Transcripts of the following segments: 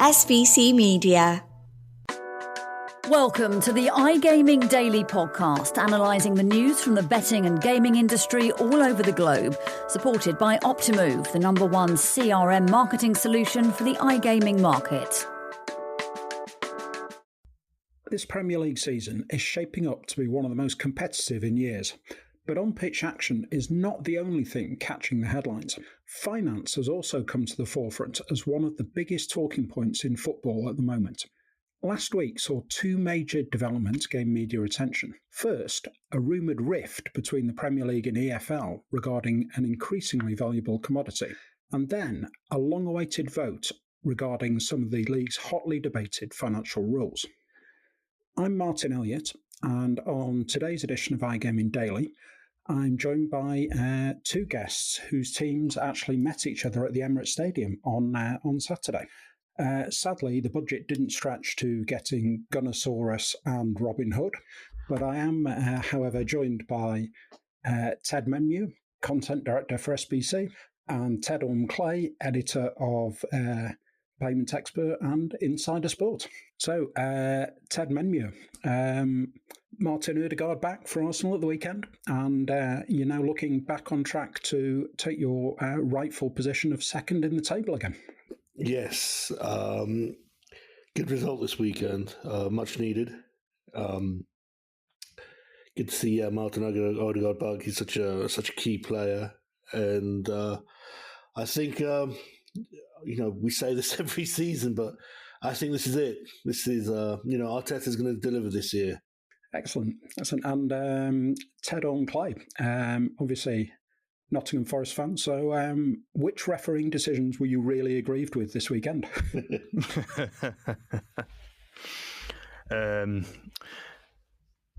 SVC Media. Welcome to the iGaming Daily Podcast, analysing the news from the betting and gaming industry all over the globe, supported by Optimove, the #1 CRM marketing solution for the iGaming market. This Premier League season is shaping up to be one of the most competitive in years. But on-pitch action is not the only thing catching the headlines. Finance has also come to the forefront as one of the biggest talking points in football at the moment. Last week saw two major developments gain media attention. First, a rumoured rift between the Premier League and EFL regarding an increasingly valuable commodity. And then a long-awaited vote regarding some of the league's hotly debated financial rules. I'm Martyn Elliott, and on today's edition of iGaming Daily, I'm joined by two guests whose teams actually met each other at the Emirates Stadium on Saturday. Sadly, the budget didn't stretch to getting Gunnosaurus and Robin Hood, but I am, however, joined by Ted Menmuir, Content Director for SBC, and Ted Orme-Claye, Editor of Payment Expert and Insider Sport. So, Ted Menmuir, Martin Odegaard back for Arsenal at the weekend, and you're now looking back on track to take your rightful position of second in the table again. Yes, good result this weekend, much needed. Good to see Martyn Odegaard back. He's such a key player, and I think we say this every season, but I think this is it. This is Arteta's going to deliver this year. Excellent. And Ted Orme-Claye, obviously Nottingham Forest fan. So, which refereeing decisions were you really aggrieved with this weekend?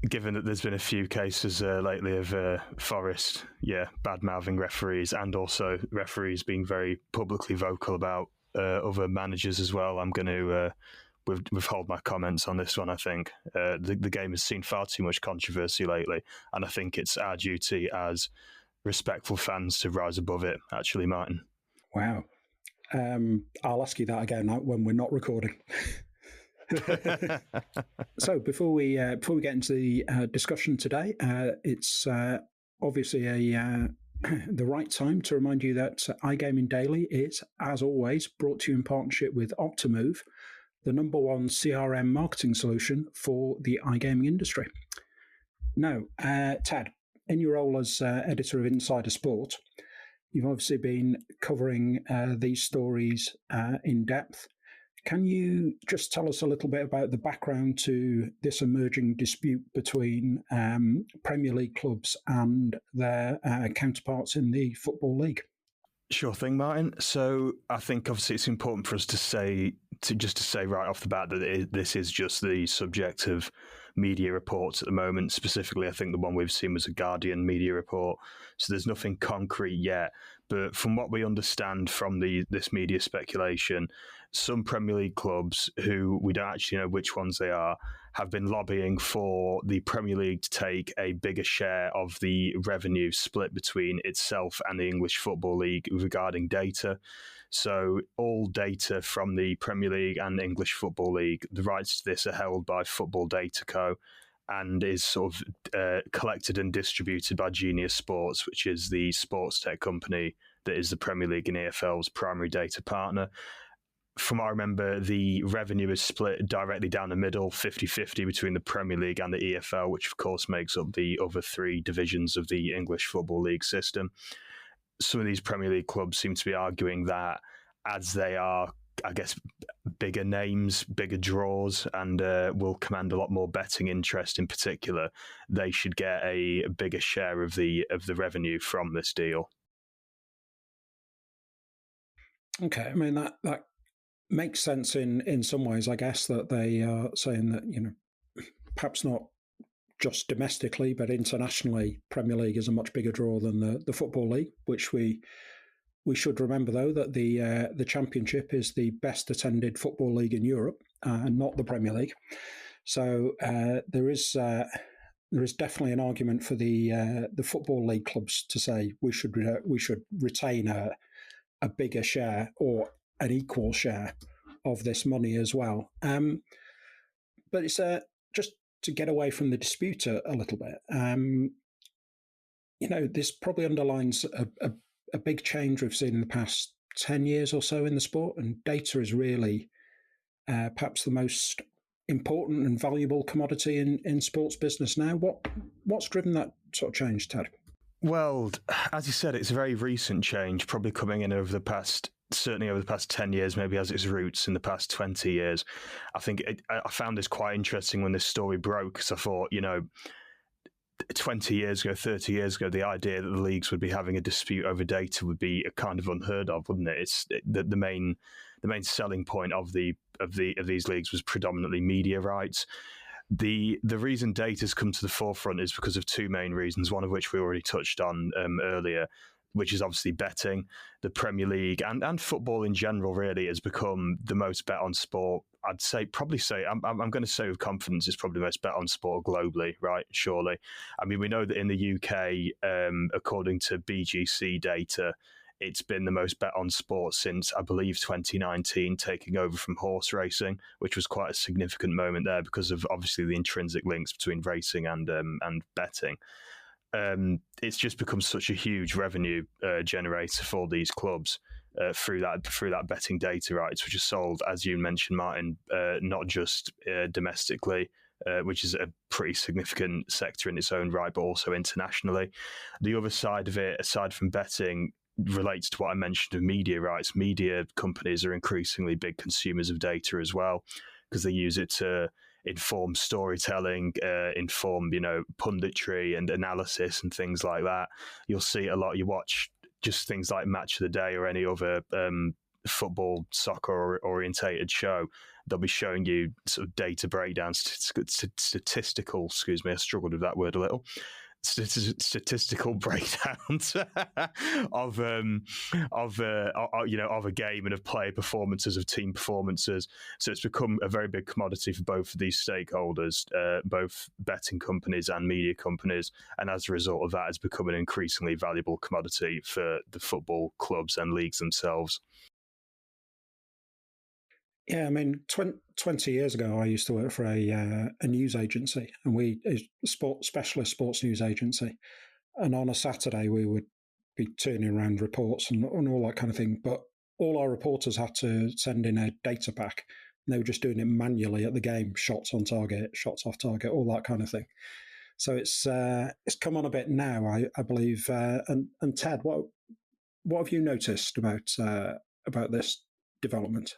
Given that there's been a few cases lately of Forest, bad-mouthing referees, and also referees being very publicly vocal about other managers as well, I'm going to withhold my comments on this one. I think the game has seen far too much controversy lately, and I think it's our duty as respectful fans to rise above it, actually, Martin. Wow. I'll ask you that again when we're not recording. So before we get into the discussion today, it's obviously the right time to remind you that iGaming Daily is, as always, brought to you in partnership with Optimove, the #1 CRM marketing solution for the iGaming industry. Now, Ted, in your role as editor of Insider Sport, you've obviously been covering these stories in depth. Can you just tell us a little bit about the background to this emerging dispute between Premier League clubs and their counterparts in the Football League? Sure thing, Martin. So I think obviously it's important for us to say right off the bat that this is just the subject of media reports at the moment. Specifically, I think the one we've seen was a Guardian media report. So there's nothing concrete yet. But from what we understand from this media speculation, some Premier League clubs, who we don't actually know which ones they are, have been lobbying for the Premier League to take a bigger share of the revenue split between itself and the English Football League regarding data. So all data from the Premier League and English Football League, the rights to this are held by Football Data Co. and is sort of collected and distributed by Genius Sports, which is the sports tech company that is the Premier League and EFL's primary data partner. From what I remember, the revenue is split directly down the middle, 50-50 between the Premier League and the EFL, which of course makes up the other three divisions of the English Football League system. Some of these Premier League clubs seem to be arguing that as they are, I guess, bigger names, bigger draws, and will command a lot more betting interest in particular, they should get a bigger share of the revenue from this deal. Okay, I mean, that makes sense in some ways, I guess, that they are saying that, perhaps not just domestically, but internationally, Premier League is a much bigger draw than the Football League, which we should remember, though, that the Championship is the best attended football league in Europe, and not the Premier League. So there is definitely an argument for the Football League clubs to say we should retain a bigger share or an equal share of this money as well. But it's just to get away from the dispute a little bit. This probably underlines a big change we've seen in the past 10 years or so in the sport, and data is really perhaps the most important and valuable commodity in sports business now. What's driven that sort of change, Ted? Well, as you said, it's a very recent change, probably coming in certainly over the past 10 years, maybe has its roots in the past 20 years. I think I found this quite interesting when this story broke, because I thought, 20 years ago, 30 years ago, the idea that the leagues would be having a dispute over data would be kind of unheard of, wouldn't it? It's the main selling point of these leagues was predominantly media rights. The reason data's come to the forefront is because of two main reasons, one of which we already touched on earlier, which is obviously betting. The Premier League and football in general really has become the most bet on sport. I'm going to say with confidence it's probably the most bet on sport globally, right? Surely. I mean, we know that in the UK, according to BGC data, it's been the most bet on sport since, I believe, 2019, taking over from horse racing, which was quite a significant moment there because of obviously the intrinsic links between racing and betting. It's just become such a huge revenue generator for these clubs through that betting data rights, which is sold, as you mentioned, Martyn, not just domestically, which is a pretty significant sector in its own right, but also internationally. The other side of it, aside from betting, relates to what I mentioned of media rights. Media companies are increasingly big consumers of data as well, because they use it to inform storytelling, inform punditry and analysis and things like that. You'll see a lot. You watch just things like Match of the Day or any other football, soccer orientated show. They'll be showing you sort of data breakdowns, statistical. Excuse me, I struggled with that word a little. Statistical breakdowns of a game and of player performances, of team performances. So it's become a very big commodity for both of these stakeholders, both betting companies and media companies, and as a result of that, it's become an increasingly valuable commodity for the football clubs and leagues themselves. Yeah, I mean, 20 years ago, I used to work for a news agency, and a specialist sports news agency. And on a Saturday, we would be turning around reports and all that kind of thing. But all our reporters had to send in a data pack. And they were just doing it manually at the game, shots on target, shots off target, all that kind of thing. So it's come on a bit now, I believe. And Ted, what have you noticed about this development?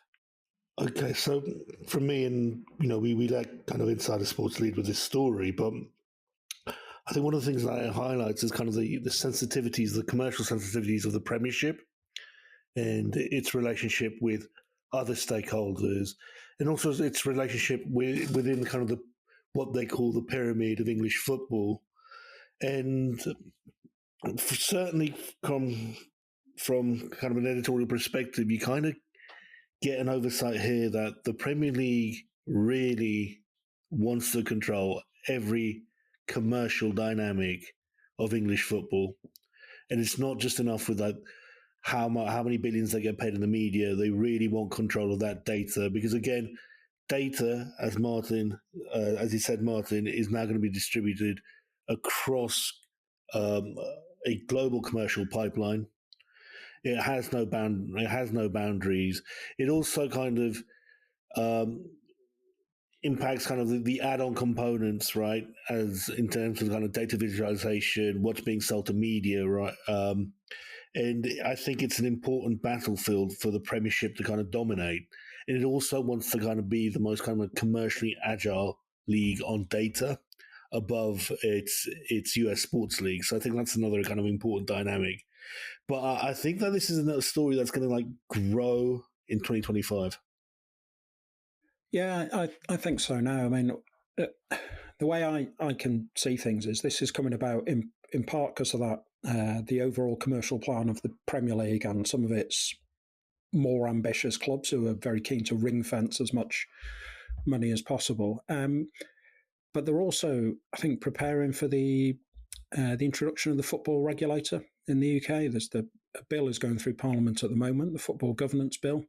Okay, so for me, and we like kind of insider sports lead with this story, but I think one of the things that it highlights is kind of the sensitivities, the commercial sensitivities of the Premiership and its relationship with other stakeholders, and also its relationship within kind of what they call the pyramid of English football. And certainly from kind of an editorial perspective, you kind of get an oversight here that the Premier League really wants to control every commercial dynamic of English football. And it's not just enough with that how many billions they get paid in the media. They really want control of that data, because again, data, as you said, Martyn, is now going to be distributed across a global commercial pipeline. It has no boundaries. It also kind of impacts kind of the add-on components, right? As in terms of kind of data visualization, what's being sold to media, right? And I think it's an important battlefield for the Premiership to kind of dominate. And it also wants to kind of be the most kind of commercially agile league on data above its US sports league. So I think that's another kind of important dynamic. But I think that this is another story that's going to grow in 2025. Yeah, I think so now. I mean, the way I can see things is this is coming about in part because of that, the overall commercial plan of the Premier League and some of its more ambitious clubs who are very keen to ring fence as much money as possible. But they're also, I think, preparing for the introduction of the football regulator in the UK. A bill is going through Parliament at the moment, the Football Governance Bill.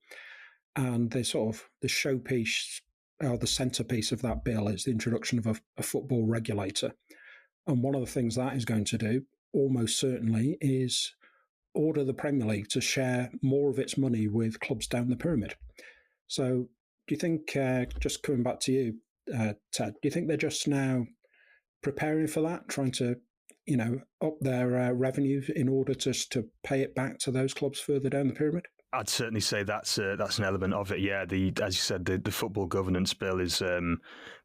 And the showpiece, or the centrepiece of that bill is the introduction of a football regulator. And one of the things that is going to do, almost certainly, is order the Premier League to share more of its money with clubs down the pyramid. So do you think, just coming back to you, Ted, do you think they're just now preparing for that, trying to, up their revenue in order to pay it back to those clubs further down the pyramid? I'd certainly say that's an element of it. Yeah, as you said, the football governance bill is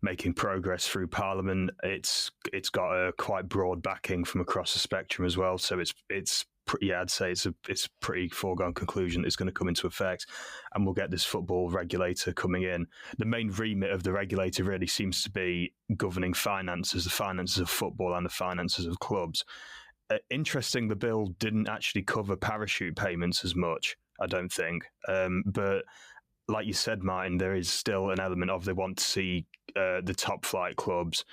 making progress through Parliament. It's got a quite broad backing from across the spectrum as well. So I'd say it's a pretty foregone conclusion that it's going to come into effect, and we'll get this football regulator coming in. The main remit of the regulator really seems to be governing finances, the finances of football and the finances of clubs. Interesting, the bill didn't actually cover parachute payments as much, I don't think. But like you said, Martyn, there is still an element of they want to see the top flight clubs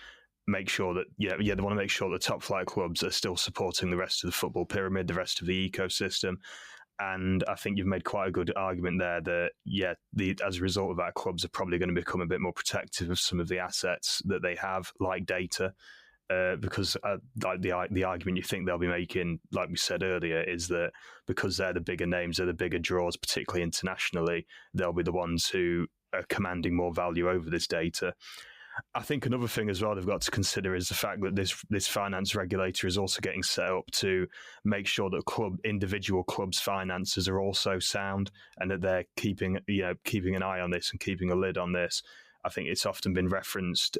make sure that, they want to make sure the top flight clubs are still supporting the rest of the football pyramid, the rest of the ecosystem. And I think you've made quite a good argument there that, as a result of that, clubs are probably going to become a bit more protective of some of the assets that they have, like data. Because the argument you think they'll be making, like we said earlier, is that because they're the bigger names, they're the bigger draws, particularly internationally, they'll be the ones who are commanding more value over this data. I think another thing as well they've got to consider is the fact that this finance regulator is also getting set up to make sure that individual clubs' finances are also sound, and that they're keeping an eye on this and keeping a lid on this. I think it's often been referenced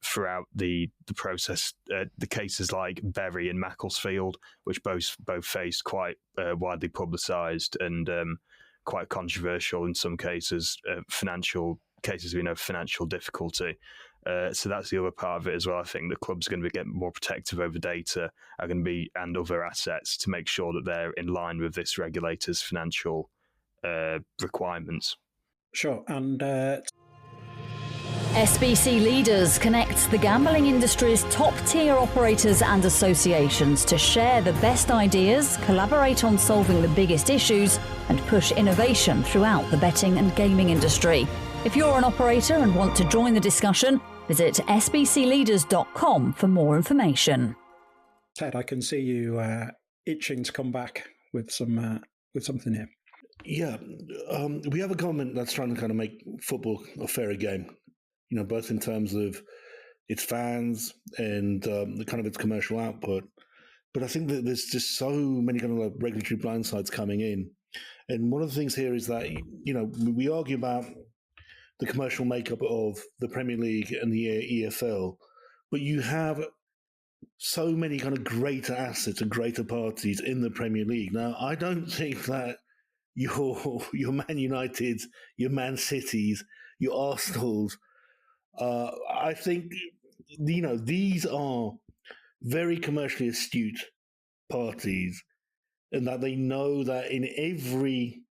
throughout the process. The cases like Bury and Macclesfield, which both faced quite widely publicised and quite controversial in some cases, financial difficulty. So that's the other part of it as well. I think the clubs are going to get more protective over data, and other assets to make sure that they're in line with this regulator's financial requirements. Sure, and SBC Leaders connects the gambling industry's top-tier operators and associations to share the best ideas, collaborate on solving the biggest issues, and push innovation throughout the betting and gaming industry. If you're an operator and want to join the discussion, visit sbcleaders.com for more information. Ted, I can see you itching to come back with something here. Yeah, we have a government that's trying to kind of make football a fairer game. Both in terms of its fans and the kind of its commercial output. But I think that there's just so many kind of like regulatory blindsides coming in. And one of the things here is that, we argue about the commercial makeup of the Premier League and the EFL, but you have so many kind of greater assets and greater parties in the Premier League. Now, I don't think that your Man Uniteds, your Man Cities, your Arsenals, I think, these are very commercially astute parties, and that they know that in every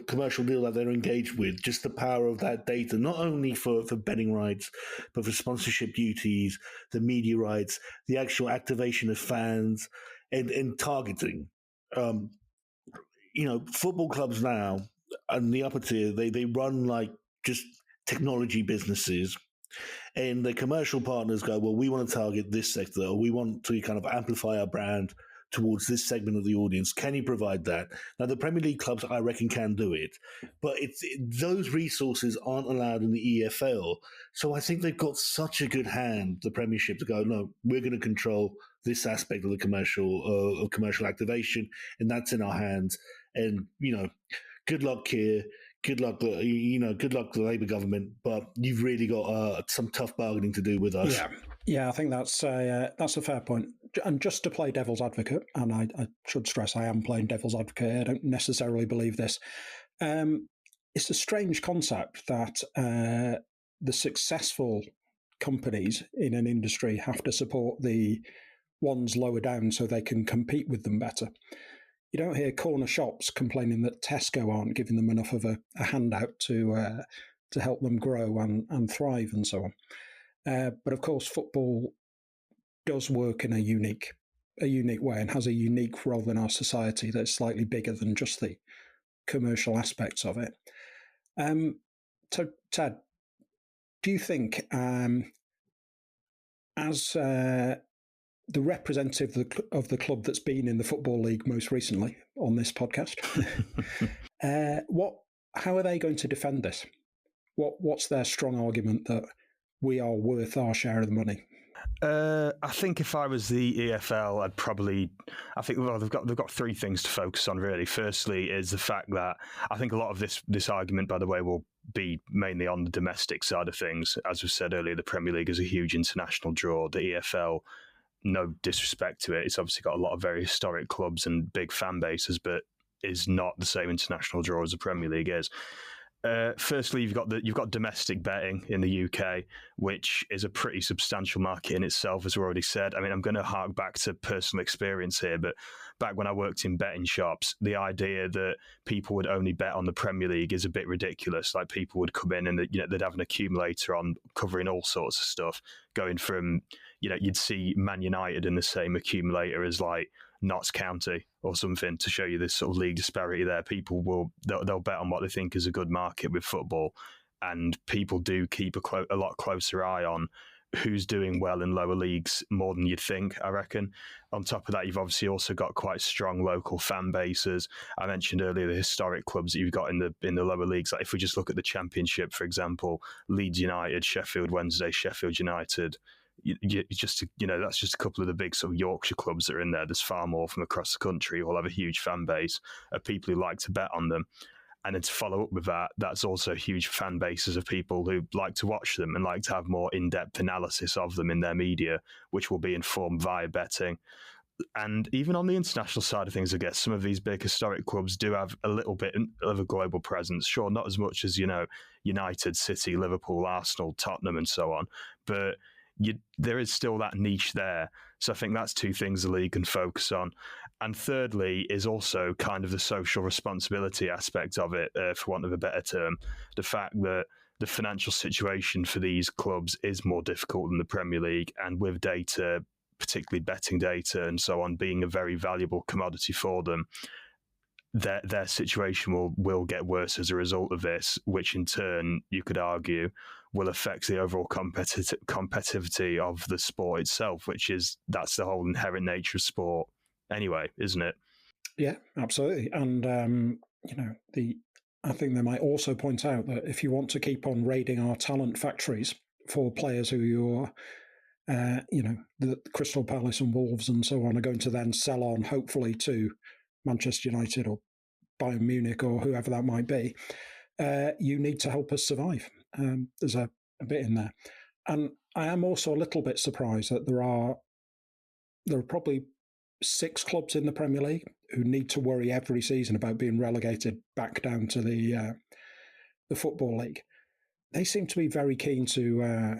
commercial deal that they're engaged with, just the power of that data, not only for betting rights, but for sponsorship duties, the media rights, the actual activation of fans, and targeting. Football clubs now, and the upper tier, they run like just technology businesses, and the commercial partners go, well, we want to target this sector, or we want to kind of amplify our brand towards this segment of the audience. Can you provide that? Now, the Premier League clubs, I reckon, can do it, but those resources aren't allowed in the EFL. So I think they've got such a good hand, the Premiership, to go, no, we're going to control this aspect of the commercial activation, and that's in our hands. And, good luck here. Good luck, good luck to the Labour government, but you've really got some tough bargaining to do with us. Yeah, I think that's a fair point. And just to play devil's advocate, and I should stress I am playing devil's advocate, I don't necessarily believe this. It's a strange concept that the successful companies in an industry have to support the ones lower down so they can compete with them better. You don't hear corner shops complaining that Tesco aren't giving them enough of a handout to help them grow and thrive and so on. But of course, football does work in a unique way and has a unique role in our society that's slightly bigger than just the commercial aspects of it. So, Ted, do you think, as the representative of the club that's been in the Football League most recently on this podcast, how are they going to defend this? What's their strong argument that we are worth our share of the money? I think if I was the EFL, they've got three things to focus on really. Firstly is the fact that I think a lot of this argument, by the way, will be mainly on the domestic side of things. As we said earlier, the Premier League is a huge international draw. The EFL, no disrespect to it, it's obviously got a lot of very historic clubs and big fan bases, but is not the same international draw as the Premier League is. Firstly, you've got domestic betting in the UK, which is a pretty substantial market in itself, as we already said. I mean, I'm going to hark back to personal experience here, but back when I worked in betting shops, the idea that people would only bet on the Premier League is a bit ridiculous. Like, people would come in and they'd have an accumulator on covering all sorts of stuff, going from, you'd see Man United in the same accumulator as like Notts County or something, to show you this sort of league disparity there. People they'll bet on what they think is a good market with football, and people do keep a lot closer eye on who's doing well in lower leagues more than you'd think, I reckon. On top of that, you've obviously also got quite strong local fan bases. I mentioned earlier the historic clubs that you've got in the lower leagues. Like, if we just look at the Championship, for example, Leeds United, Sheffield Wednesday, Sheffield United, that's just a couple of the big sort of Yorkshire clubs that are in there. There's far more from across the country who all have a huge fan base of people who like to bet on them. And then to follow up with that, that's also huge fan bases of people who like to watch them and like to have more in-depth analysis of them in their media, which will be informed via betting. And even on the international side of things, I guess some of these big historic clubs do have a little bit of a global presence. Sure, not as much as, United, City, Liverpool, Arsenal, Tottenham, and so on. But there is still that niche there. So I think that's two things the league can focus on. And thirdly is also kind of the social responsibility aspect of it, for want of a better term. The fact that the financial situation for these clubs is more difficult than the Premier League, and with data, particularly betting data and so on, being a very valuable commodity for them, their situation will get worse as a result of this, which in turn, you could argue, will affect the overall competitivity of the sport itself, that's the whole inherent nature of sport anyway, isn't it? Yeah, absolutely. And, I think they might also point out that if you want to keep on raiding our talent factories for players who you're, the Crystal Palace and Wolves and so on are going to then sell on, hopefully, to Manchester United or Bayern Munich or whoever that might be, you need to help us survive. There's a bit in there. And I am also a little bit surprised that there are probably 6 clubs in the Premier League who need to worry every season about being relegated back down to the Football League. They seem to be very keen to,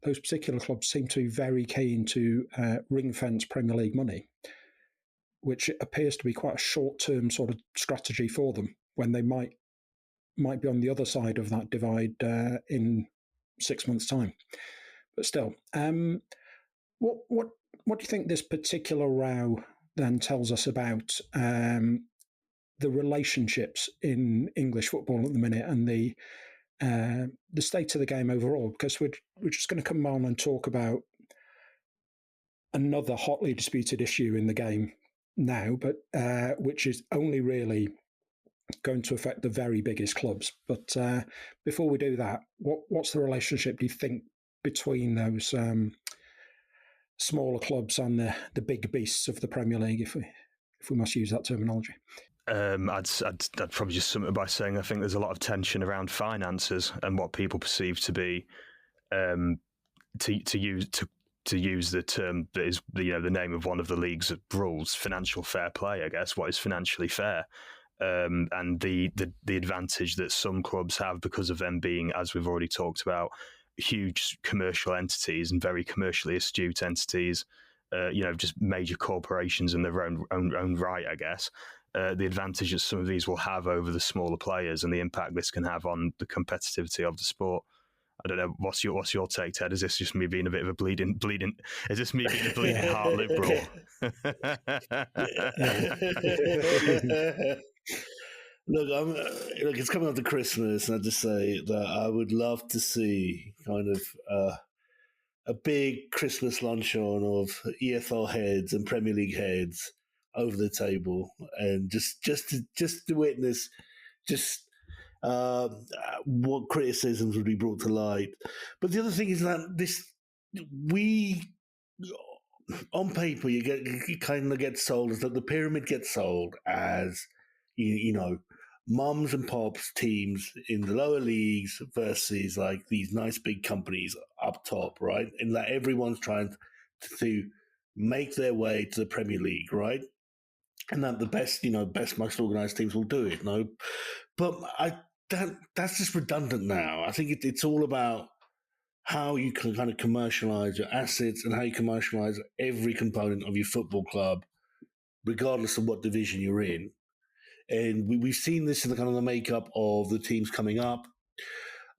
those particular clubs seem to be very keen to ring-fence Premier League money, which appears to be quite a short-term sort of strategy for them, when they might be on the other side of that divide in 6 months' time. But still, what do you think this particular row then tells us about the relationships in English football at the minute and the state of the game overall? Because we're just going to come on and talk about another hotly disputed issue in the game now, but which is only really going to affect the very biggest clubs. But before we do that, what's the relationship, do you think, between those smaller clubs and the big beasts of the Premier League, if we must use that terminology? I'd probably just sum it by saying I think there's a lot of tension around finances and what people perceive to be to use the term that is the name of one of the league's rules, financial fair play. I guess what is financially fair, and the advantage that some clubs have because of them being, as we've already talked about, huge commercial entities and very commercially astute entities, just major corporations in their own right, I guess. The advantage that some of these will have over the smaller players and the impact this can have on the competitivity of the sport. I don't know. What's your take, Ted? Is this just me being a bit of a bleeding? Is this me being a bleeding heart liberal? Look, it's coming up to Christmas, and I just say that I would love to see kind of a big Christmas luncheon of EFL heads and Premier League heads over the table, and just to witness just what criticisms would be brought to light. But the other thing is that on paper you kind of get sold as that the pyramid gets sold as you know, mums and pops teams in the lower leagues versus like these nice big companies up top, right? And that everyone's trying to make their way to the Premier League, right? And that the best most organized teams will do it. No, but that's just redundant now. I think it's all about how you can kind of commercialize your assets and how you commercialize every component of your football club, regardless of what division you're in. And we've seen this in the kind of the makeup of the teams coming up.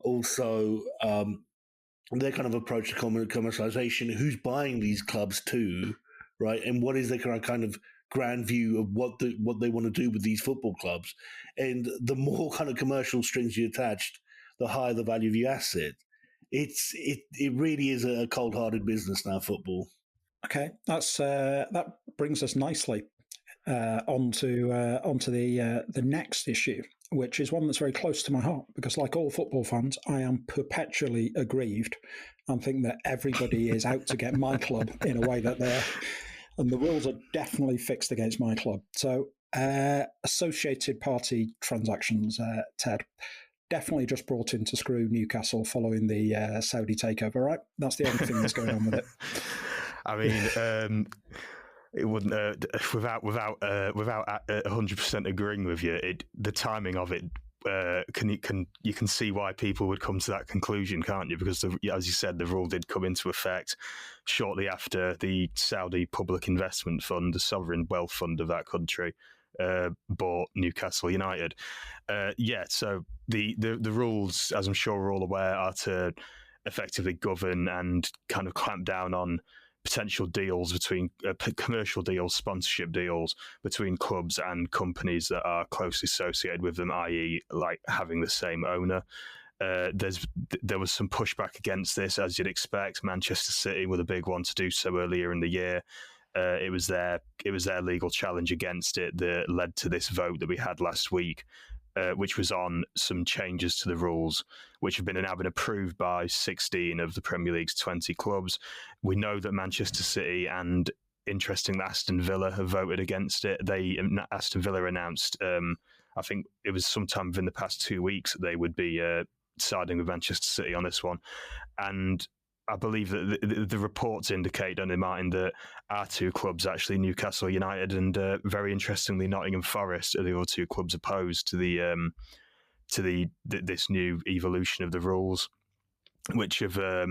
Also, their kind of approach to commercialization, who's buying these clubs too, right? And what is their kind of grand view of what they want to do with these football clubs. And the more kind of commercial strings you attached, the higher the value of your asset. It really is a cold-hearted business now, football. Okay, that brings us nicely onto the next issue, which is one that's very close to my heart, because like all football fans, I am perpetually aggrieved and think that everybody is out to get my club in a way that and the rules are definitely fixed against my club. So associated party transactions, Ted, definitely just brought in to screw Newcastle following the Saudi takeover, right? That's the only thing that's going on with it. I mean, it wouldn't without 100% agreeing with you. The timing of it, you can see why people would come to that conclusion, can't you? Because as you said, the rule did come into effect shortly after the Saudi Public Investment Fund, the sovereign wealth fund of that country, bought Newcastle United. So the rules, as I'm sure we're all aware, are to effectively govern and kind of clamp down on potential deals between commercial deals, sponsorship deals between clubs and companies that are closely associated with them, i.e. like having the same owner. There was some pushback against this, as you'd expect. Manchester City were the big one to do so earlier in the year. It was their legal challenge against it that led to this vote that we had last week, which was on some changes to the rules, which have now been approved by 16 of the Premier League's 20 clubs. We know that Manchester City and, interestingly, Aston Villa have voted against it. Aston Villa announced, I think it was sometime within the past 2 weeks, that they would be siding with Manchester City on this one. And I believe that the reports indicate, don't they, Martin, that our two clubs, actually Newcastle United and very interestingly Nottingham Forest, are the other two clubs opposed to this new evolution of the rules, which have I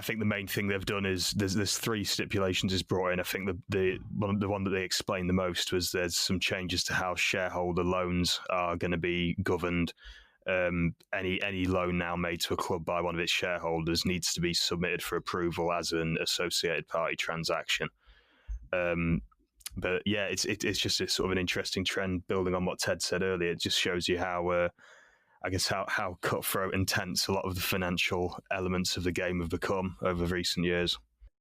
think the main thing they've done is there's three stipulations is brought in. I think the one that they explained the most was there's some changes to how shareholder loans are going to be governed. Any loan now made to a club by one of its shareholders needs to be submitted for approval as an associated party transaction. But yeah, it's just a sort of an interesting trend building on what Ted said earlier. It just shows you how how cutthroat and tense a lot of the financial elements of the game have become over recent years.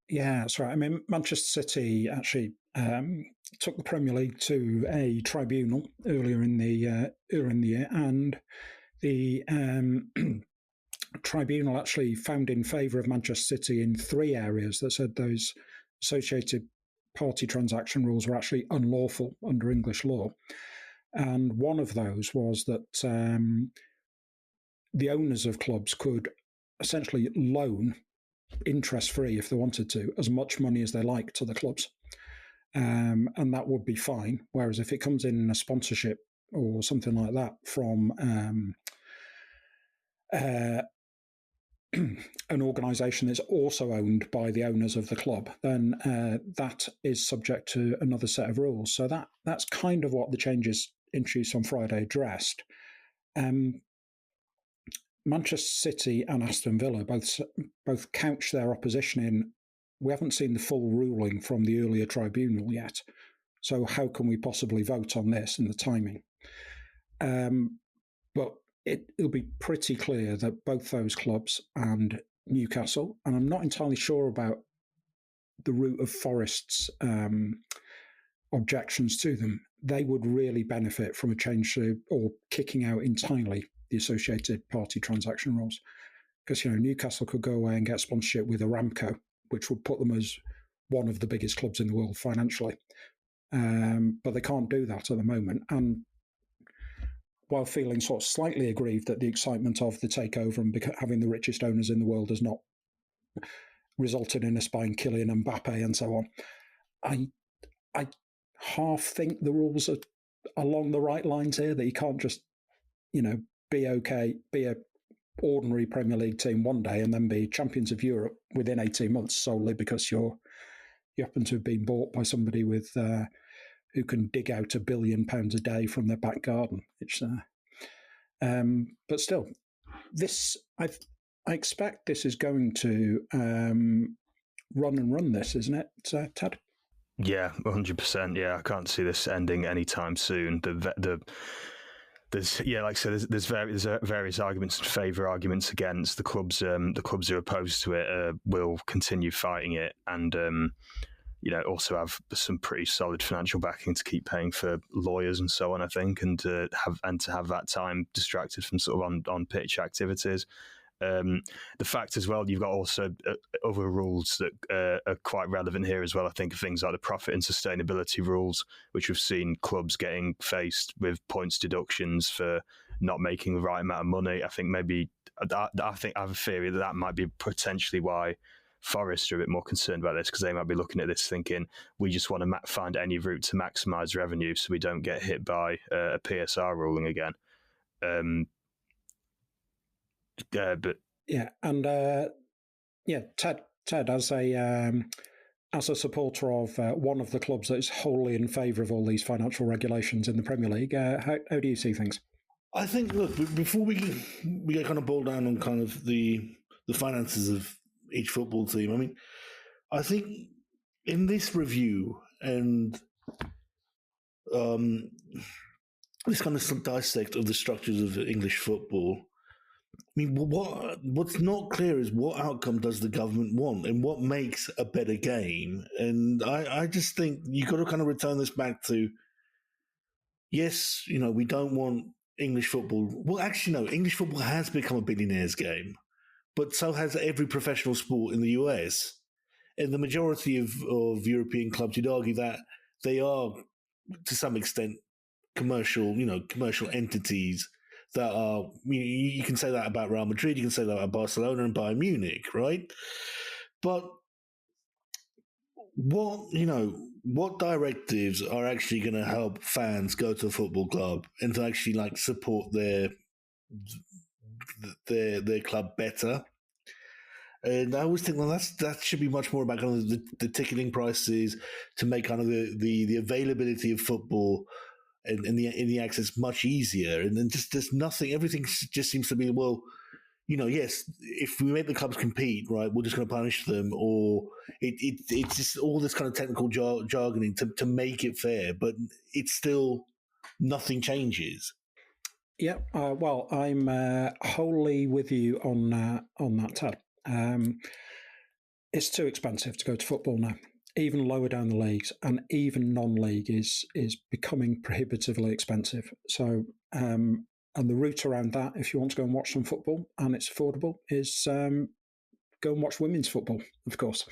Yeah, that's right. I mean, Manchester City actually took the Premier League to a tribunal earlier in the year, and the tribunal actually found in favour of Manchester City in three areas that said those associated party transaction rules were actually unlawful under English law. And one of those was that the owners of clubs could essentially loan interest-free, if they wanted to, as much money as they like to the clubs. And that would be fine. Whereas if it comes in a sponsorship or something like that from an organisation that's also owned by the owners of the club, then that is subject to another set of rules. So that's kind of what the changes introduced on Friday addressed. Manchester City and Aston Villa both couch their opposition in, we haven't seen the full ruling from the earlier tribunal yet, so how can we possibly vote on this and the timing? But it'll be pretty clear that both those clubs and Newcastle, and I'm not entirely sure about the root of Forest's objections to them, they would really benefit from a change to, or kicking out entirely, the associated party transaction rules. Because, Newcastle could go away and get sponsorship with Aramco, which would put them as one of the biggest clubs in the world financially. But they can't do that at the moment. And while feeling sort of slightly aggrieved that the excitement of the takeover and having the richest owners in the world has not resulted in us buying Kylian Mbappe and so on, I half think the rules are along the right lines here, that you can't just, be a ordinary Premier League team one day and then be champions of Europe within 18 months solely because you happen to have been bought by somebody with who can dig out £1 billion a day from their back garden. But still, this I expect this is going to run this, isn't it, Ted? Yeah, 100%. Yeah, I can't see this ending anytime soon. There's like I said, there's various arguments in favour, arguments against. The clubs are opposed to it, will continue fighting it, and also have some pretty solid financial backing to keep paying for lawyers and so on, I think, and to have that time distracted from sort of on pitch activities. The fact as well, you've got also other rules that are quite relevant here as well. I think things like the profit and sustainability rules, which we've seen clubs getting faced with points deductions for not making the right amount of money. I think I have a theory that might be potentially why Forest are a bit more concerned about this, because they might be looking at this thinking, we just want to find any route to maximise revenue so we don't get hit by a PSR ruling again. But yeah, and Ted, as a supporter of one of the clubs that is wholly in favour of all these financial regulations in the Premier League, how do you see things? I think, look, before we get kind of boiled down on kind of the finances of each football team, I mean, I think in this review and this kind of dissect of the structures of English football, I mean, what's not clear is what outcome does the government want and what makes a better game. And I just think you've got to kind of return this back to, yes, we don't want English football. Well, actually, no, English football has become a billionaire's game, but so has every professional sport in the US. And the majority of European clubs, you'd argue that they are, to some extent, commercial entities that are, you can say that about Real Madrid, you can say that about Barcelona and Bayern Munich, right? But what directives are actually going to help fans go to a football club and to actually support their club better? And I always think, well, that should be much more about kind of the ticketing prices to make kind of the availability of football and the access much easier. And then just there's nothing. Everything just seems to be, well, yes, if we make the clubs compete, right, we're just going to punish them, or it's just all this kind of technical jargoning to make it fair, but it's still nothing changes. Yeah, well, I'm wholly with you on that, Ted. It's too expensive to go to football now. Even lower down the leagues, and even non-league is becoming prohibitively expensive. So, and the route around that, if you want to go and watch some football and it's affordable, is go and watch women's football, of course.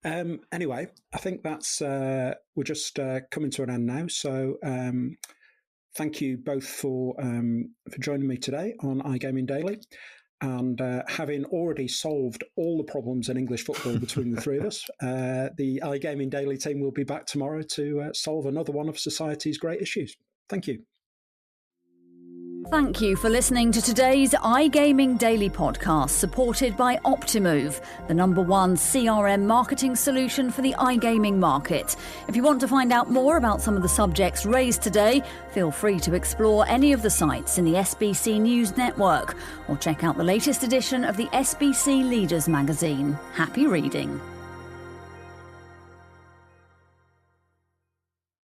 Anyway, I think that's we're just coming to an end now. So, thank you both for joining me today on iGaming Daily. And having already solved all the problems in English football between the three of us, the iGaming Daily team will be back tomorrow to solve another one of society's great issues. Thank you. Thank you for listening to today's iGaming Daily podcast, supported by Optimove, the #1 CRM marketing solution for the iGaming market. If you want to find out more about some of the subjects raised today, feel free to explore any of the sites in the SBC News Network or check out the latest edition of the SBC Leaders magazine. Happy reading.